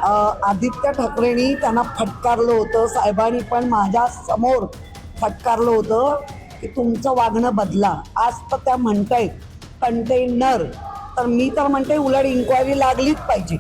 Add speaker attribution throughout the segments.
Speaker 1: आदित्य ठाकरेंनी त्यांना फटकारलं होतं, साहेबांनी पण माझ्या समोर फटकारलं होतं की तुमचं वागणं बदला. आज तर त्या म्हणतायत कंटेनर, तर मी तर म्हणते उलट इन्क्वायरी लागलीच पाहिजे.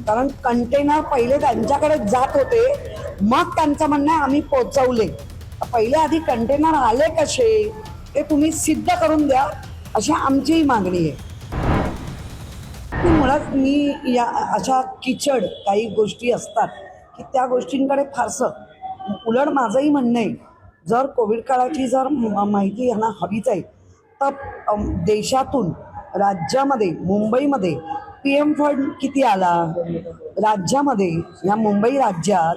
Speaker 1: कारण कंटेनर पहिले त्यांच्याकडे जात होते, मग त्यांचं म्हणणं आहे आम्ही पोचवले. पहिले आधी कंटेनर आले कसे ते तुम्ही सिद्ध करून द्या, अशी आमचीही मागणी आहे. मुळात मी या अशा किचड काही गोष्टी असतात की त्या गोष्टींकडे फारसं, उलट माझंही म्हणणं आहे जर कोविड काळाची जर माहिती यांना हवीच आहे तर देशातून राज्यामध्ये मुंबईमध्ये PM फंड किती आला, राज्यामध्ये या मुंबई राज्यात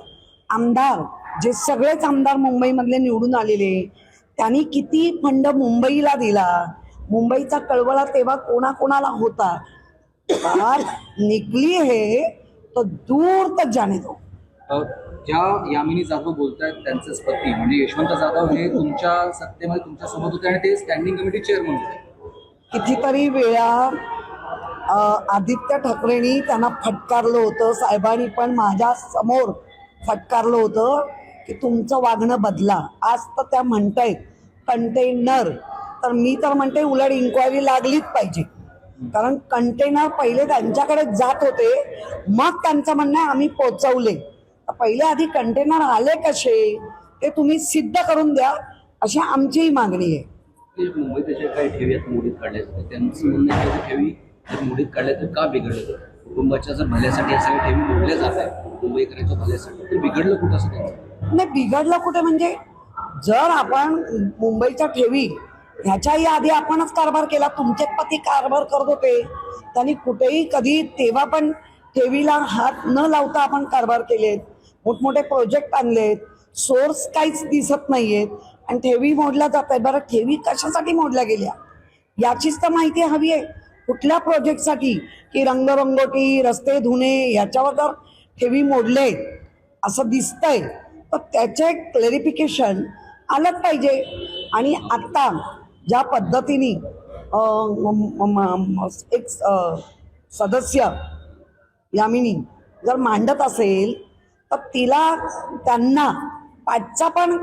Speaker 1: आमदार जे सगळेच आमदार मुंबईमधले निवडून आलेले त्यांनी किती फंड मुंबईला दिला, मुंबईचा कळवळा तेव्हा कोणाकोणाला होता, बात निकली है तो दूर तक जाने दो.
Speaker 2: ज्या यामिनी जाधव बोलतायत त्यांचेच पती म्हणजे यशवंत जाधव हे तुमच्या सत्तेमध्ये तुमच्या सोबत होते आणि ते स्टँडिंग कमिटी चेअरमन होते.
Speaker 1: कितीतरी वेळा आदित्य ठाकरेंनी त्यांना फटकारलं होतं, साहेबांनी पण माझ्या समोर फटकारलं होतं की तुमचं वागणं बदला. आज तर त्या म्हणतायत कंटेनर, तर मी तर म्हणते उलट इन्क्वायरी लागलीच पाहिजे. कारण कंटेनर पहिले त्यांच्याकडे जात होते, मग त्यांचं म्हणणं आहे आम्ही पोचवले. पहिले आधी कंटेनर आले कसे ते तुम्ही सिद्ध करून द्या, अशी आमचीही मागणी आहे.
Speaker 2: मुंबईत जे काही ठेवी आहेत मोडीत काढल्या जातात त्यांचं म्हणणं आहे की ठेवी जर मोडीत काढल्या तर का बिघडलं तर कुटुंबाच्या जर भल्यासाठी या सगळ्या ठेवी मोडल्या जात आहेत मुंबईकरांच्या भल्यासाठी, तर बिघडलं कुठं असं त्यांचं?
Speaker 1: नाही, बिघडलं कुठे म्हणजे जर आपण मुंबईच्या ठेवी ह्याच्याही आधी आपणच कारभार केला, तुमचे पती कारभार करत होते, त्यांनी कुठेही कधी तेव्हा पण ठेवीला हात न लावता आपण कारभार केलेत, मोठमोठे प्रोजेक्ट आणलेत, सोर्स काहीच दिसत नाहीयेत आणि ठेवी मोडल्या जात आहेत. बरं, ठेवी कशासाठी मोडल्या गेल्या याचीच तर माहिती हवी आहे. कुठल्या प्रोजेक्टसाठी की रंगरंगोटी, रस्ते धुणे याच्यावर जर ठेवी मोडले असं दिसतंय तर त्याचे क्लॅरिफिकेशन आलंच पाहिजे. आणि आत्ता ज्या पद्धतीने एक सदस्य यामिनी जर मांडत असेल तर त्यांना पाठचा पण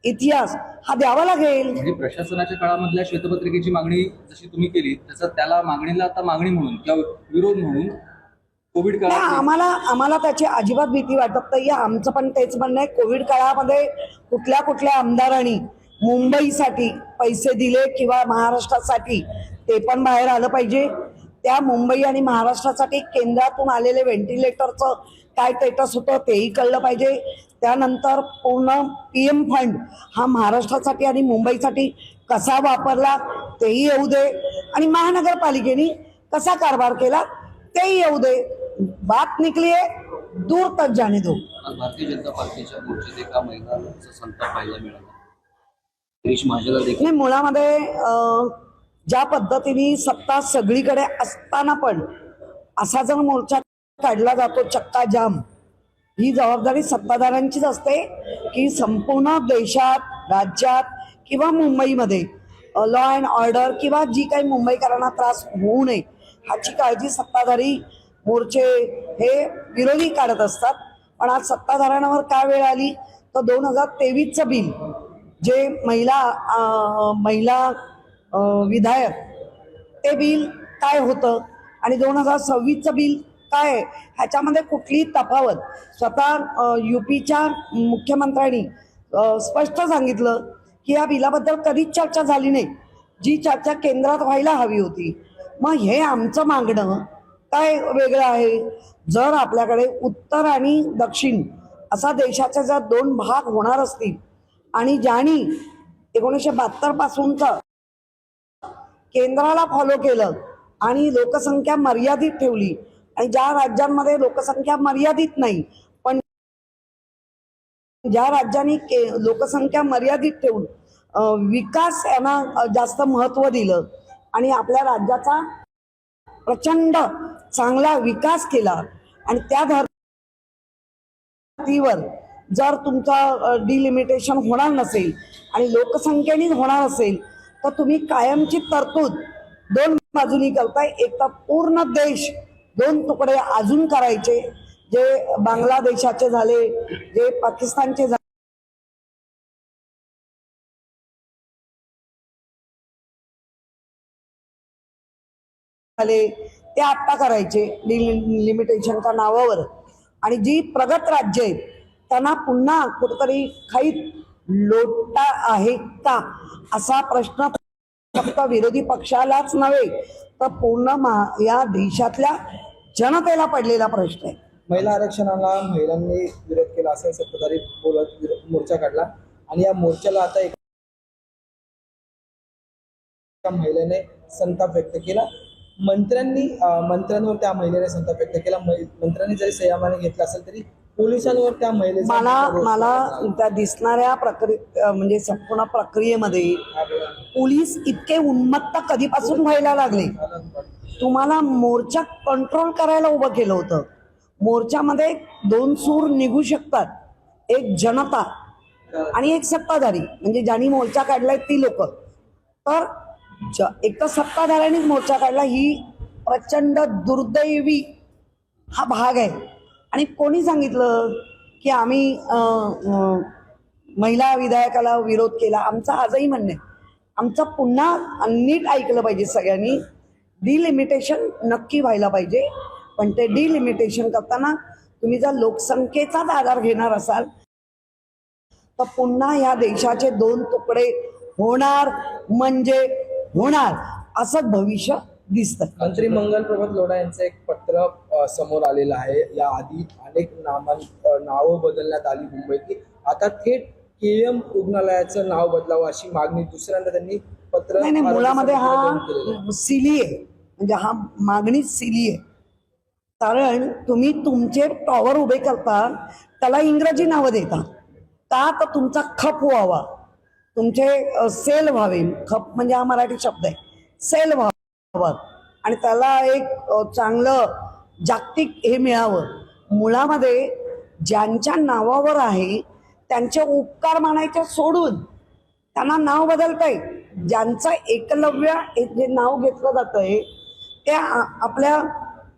Speaker 1: इतिहास हा द्यावा लागेल.
Speaker 2: म्हणजे प्रशासनाच्या काळामधल्या श्वेतपत्रिकेची मागणी जशी तुम्ही केली तसं त्याला मागणीला आता मागणी म्हणून किंवा विरोध म्हणून कोविड काळात
Speaker 1: आम्हाला त्याची अजिबात भीती वाटत नाही. आमचं पण तेच म्हणणं आहे, कोविड काळामध्ये कुठल्या आमदारांनी मुंबईसाठी पैसे दिले किंवा महाराष्ट्रासाठी ते पण बाहेर आलं पाहिजे. त्या मुंबई आणि महाराष्ट्रासाठी केंद्रातून आलेले व्हेंटिलेटरचं काय स्टेटस होतं तेही कळलं पाहिजे. त्यानंतर पूर्ण PM फंड हा महाराष्ट्रासाठी आणि मुंबईसाठी कसा वापरला तेही येऊ दे आणि महानगरपालिकेने कसा कारभार केला तेही येऊ दे. बात निकली है, दूर तक जाने दो.
Speaker 2: भारतीय जनता पार्टीच्या मोर्चात एका महिलांचा संताप पाहायला मिळाला. गिरीश महाजनला देखील
Speaker 1: नाही, मुळामध्ये ज्या पद्धतीने सत्ता सगळीकडे असताना पण असा जर मोर्चा काढला जातो चक्का जाम, ही जबाबदारी सत्ताधाऱ्यांचीच असते की संपूर्ण देशात, राज्यात किंवा मुंबईमध्ये लॉ अँड ऑर्डर किंवा जी काही मुंबईकरांना त्रास होऊ नये ह्याची काळजी सत्ताधारी मोर्चे हे विरोधी काढत असतात. पण आज सत्ताधाऱ्यांवर काय वेळ आली तर 2023चं बिल जे महिला विधायक ते बिल काय होतं आणि 2026चं बिल काय आहे ह्याच्यामध्ये कुठलीही तफावत स्वतः UPच्या मुख्यमंत्र्यांनी स्पष्ट सांगितलं की या बिलाबद्दल कधीच चर्चा झाली नाही, जी चर्चा केंद्रात व्हायला हवी होती. मग हे आमचं मागणं काय वेगळं आहे? जर आपल्याकडे उत्तर आणि दक्षिण असा देशाचे जर 2 भाग होणार असतील आणि ज्यांनी 1972 पासूनचं केंद्राला फॉलो केलं आणि लोकसंख्या मर्यादित ठेवली आणि ज्या राज्यांमध्ये लोकसंख्या मर्यादित नाही पण ज्या राज्यांनी लोकसंख्या मर्यादित ठेवून विकास यांना जास्त महत्त्व दिलं आणि आपल्या राज्याचा प्रचंड चांगला विकास केला आणि त्या धर्तीवर जर तुमचा डिलिमिटेशन होणार नसेल आणि लोकसंख्येने होणार असेल तर तुम्ही कायमची तरतूद 2 बाजूनी करताय. एक तर पूर्ण देश 2 तुकडे अजून करायचे, जे बांगलादेशाचे झाले, जे पाकिस्तानचे झाले, ते आत्ता करायचे लिमिटेशनच्या नावावर. आणि जी प्रगत राज्य आहेत त्यांना पुन्हा कुठेतरी काही लोटा आहे का असा प्रश्न फक्त विरोधी पक्षालाच नव्हे तर पूर्ण या देशातल्या जनतेला पडलेला प्रश्न आहे.
Speaker 3: महिला आरक्षणाला महिलांनी विरोध केला असं सत्ताधारी बोलत मोर्चा काढला आणि या मोर्चाला आता एका महिलेने संताप व्यक्त केला. मंत्र्यांवर त्या महिलेने संताप व्यक्त केला. मंत्र्यांनी जरी संयमाने घेतला असेल तरी पोलिसांवर त्या महिलेचा
Speaker 1: मला त्या दिसणाऱ्या म्हणजे संपूर्ण प्रक्रियेमध्ये पोलीस इतके उन्मत्त कधीपासून व्हायला लागले. तुम्हाला मोर्चा कंट्रोल करायला उभं केलं होतं. मोर्चामध्ये दोन सूर निघू शकतात, एक जनता आणि एक सत्ताधारी, म्हणजे ज्यांनी मोर्चा काढलाय ती लोक. तर एक तर सत्ताधाऱ्यांनीच मोर्चा काढला, ही प्रचंड दुर्दैवी हा भाग आहे. आणि कोणी सांगितलं की आम्ही महिला विधायकाला विरोध केला? आमचं आजही म्हणणं आहे, आमचं पुन्हा नीट ऐकलं पाहिजे सगळ्यांनी. डिलिमिटेशन नक्की व्हायला पाहिजे, पण ते डिलिमिटेशन करताना तुम्ही जर लोकसंख्येचाच आधार घेणार असाल तर पुन्हा या देशाचे दोन तुकडे होणार म्हणजे होणार असं भविष्य दिसतं.
Speaker 3: मंत्री मंगल प्रभात लोढा यांचं एक पत्र समोर आलेलं आहे. या आधी अनेक नावं बदलण्यात आली मुंबईतली. आता थेट KM रुग्णालयाचं नाव बदलावं अशी मागणी दुसऱ्यांदा त्यांनी पत्र.
Speaker 1: नाही, मुळामध्ये हा सिली आहे, म्हणजे हा मागणी सिली आहे. कारण तुम्ही तुमचे टॉवर उभे करता त्याला इंग्रजी नावं देता का? तर तुमचा खप व्हावा, तुमचे सेल व्हावे. खप म्हणजे हा मराठी शब्द आहे, सेल व्हावं आणि त्याला एक चांगलं जागतिक हे मिळावं. मुळामध्ये ज्यांच्या नावावर आहे त्यांचे उपकार मानायचे सोडून त्यांना नाव बदलतंय. ज्यांचं एकलव्य जे नाव घेतलं जातंय ते आपल्या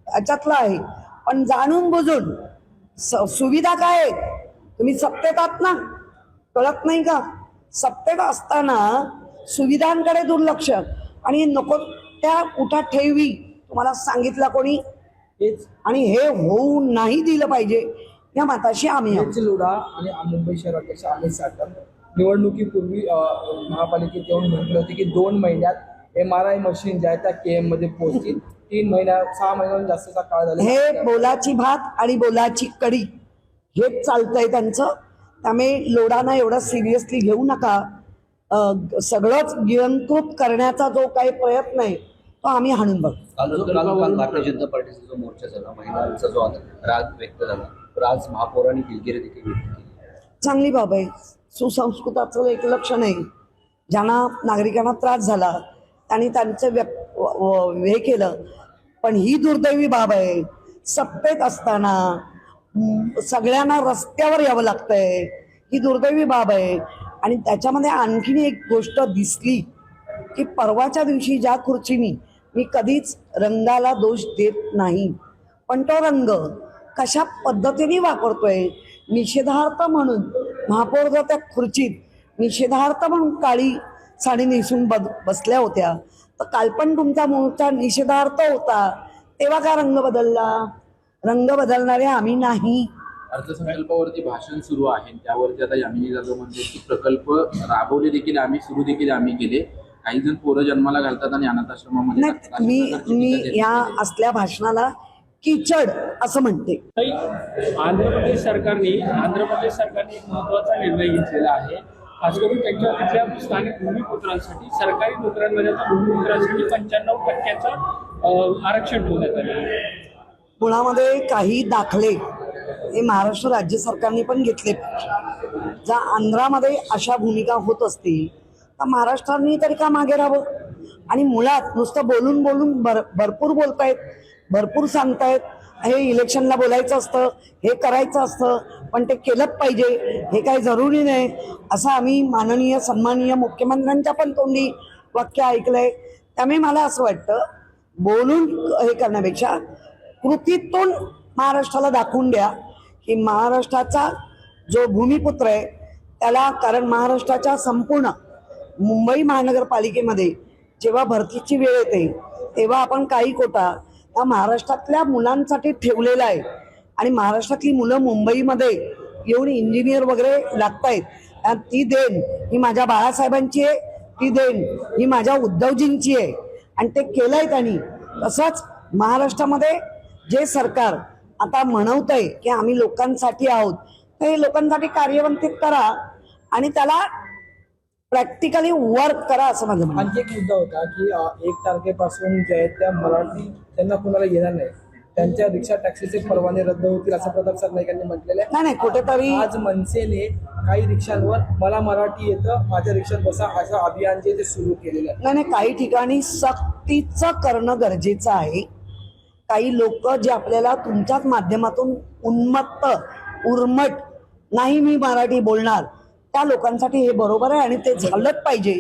Speaker 1: याच्यातलं आहे, पण जाणून बुजून सुविधा काय आहेत? तुम्ही सत्तेत आहात ना, कळत नाही का? सत्तेत असताना सुविधांकडे दुर्लक्ष आणि नको त्या उठा ठेवी तुम्हाला सांगितलं कोणी? आणि हे होऊ नाही दिलं पाहिजे या मताशी आम्ही
Speaker 3: लोढा आणि मुंबई शहर अध्यक्ष अमित साटम निवडणुकीपूर्वी महापालिकेत येऊन म्हटलं होते की 2 महिन्यात MRI मशीन ज्या आहेत त्या KM मध्ये पोहोचतील. 6 महिन्यांहून जास्तचा काळ झाला.
Speaker 1: हे बोलाची भात आणि बोलाची कडी हेच चालतंय त्यांचं. त्यामुळे लोढांना एवढं सिरियसली घेऊ नका. सगळंच गिळंकृत करण्याचा जो काही प्रयत्न आहे तो आम्ही हाणून बघू.
Speaker 2: काल भारतीय जनता पार्टीचा जो मोर्चा झाला, महिलांचा जो राग व्यक्त झाला, तर आज महापौरांनी दिलगिरी देखील व्यक्त केली.
Speaker 1: चांगली बाब आहे. सुसंस्कृताचं एक लक्षण आहे. ज्यांना नागरिकांना त्रास झाला त्यांनी त्यांचं हे केलं, पण ही दुर्दैवी बाब आहे. सत्तेत असताना सगळ्यांना रस्त्यावर यावं लागतंय, ही दुर्दैवी बाब आहे. आणि त्याच्यामध्ये आणखीन एक गोष्ट दिसली की परवाच्या दिवशी ज्या खुर्चीनी, मी कधीच रंगाला दोष देत नाही, पण तो रंग कशा पद्धतीने वापरतोय, निषेधार्थ म्हणून महापौर जर त्या खुर्चीत निषेधार्थ म्हणून काळी साडी नेसून बसल्या होत्या, तर काल पण तुमचा मोर्चा निषेधार्थ होता, तेव्हा का रंग बदलला? रंग बदलणारे आम्ही नाही.
Speaker 4: अर्थसंकल्पावरती भाषण सुरू आहे, त्यावरती आता यामिनी जाधव म्हणजे की प्रकल्प राबवले देखील आम्ही, सुरू देखील आम्ही केले. काही जण पोरं जन्माला घालतात आणि अनाथाश्रमामध्ये टाकतात.
Speaker 1: मी या असल्या भाषणाला कीचड असं म्हणते.
Speaker 5: आंध्र प्रदेश सरकारने एक महत्त्वाचा निर्णय घेतलेला आहे. खास करून तिथल्या स्थानिक भूमिपुत्रांसाठी, सरकारी नोकऱ्यांमध्ये भूमिपुत्रांसाठी 95% आरक्षण ठेवण्यात आले.
Speaker 1: मुळामध्ये काही दाखले हे महाराष्ट्र राज्य सरकारने पण घेतले पाहिजे. जर आंध्रामध्ये अशा भूमिका होत असतील तर महाराष्ट्राने तरी का मागे राहावं? आणि मुळात नुसतं बोलून भरपूर बोलतायत, भरपूर सांगतायत, हे इलेक्शनला बोलायचं असतं, हे करायचं असतं, पण ते केलंच पाहिजे, हे काही जरुरी नाही असं आम्ही माननीय सन्माननीय मुख्यमंत्र्यांच्या पण तोंडी वाक्य ऐकलंय. त्यामुळे मला असं वाटतं बोलून हे करण्यापेक्षा कृतीतून महाराष्ट्राला दाखवून द्या की महाराष्ट्राचा जो भूमिपुत्र आहे त्याला, कारण महाराष्ट्राच्या संपूर्ण मुंबई महानगरपालिकेमध्ये जेव्हा भरतीची वेळ येते तेव्हा आपण काही कोटा त्या महाराष्ट्रातल्या मुलांसाठी ठेवलेला आहे आणि महाराष्ट्रातली मुलं मुंबईमध्ये येऊन इंजिनियर वगैरे लागतायत. आणि ती देण ही माझ्या बाळासाहेबांची आहे, ती देण ही माझ्या उद्धवजींची आहे आणि ते केलंय त्यांनी. तसंच महाराष्ट्रामध्ये जे सरकार आता म्हणवतंय की आम्ही लोकांसाठी आहोत, ते लोकांसाठी कार्यवंतित करा आणि त्याला प्रॅक्टिकली वर्क करा असं माझं म्हणणं.
Speaker 3: आणखी एक मुद्दा होता की 1 तारखेपासून जे आहेत त्या मराठी त्यांना कुणाला येणार नाही, त्यांच्या रिक्षा टॅक्सीचे परवाने रद्द होतील असं प्रताप सरनाईकांनी म्हटलेलं आहे.
Speaker 1: नाही कुठेतरी
Speaker 3: आज मनसेने काही रिक्षांवर मला मराठी येतं माझ्या रिक्षात बसा असं अभियान जे ते सुरू केलेलं आहे.
Speaker 1: नाही काही ठिकाणी सक्तीचं करणं गरजेचं आहे. काही लोक जे आपल्याला तुमच्याच माध्यमातून उन्मत्त उर्मट नाही मी मराठी बोलणार, त्या लोकांसाठी हे बरोबर आहे आणि ते झालंच पाहिजे.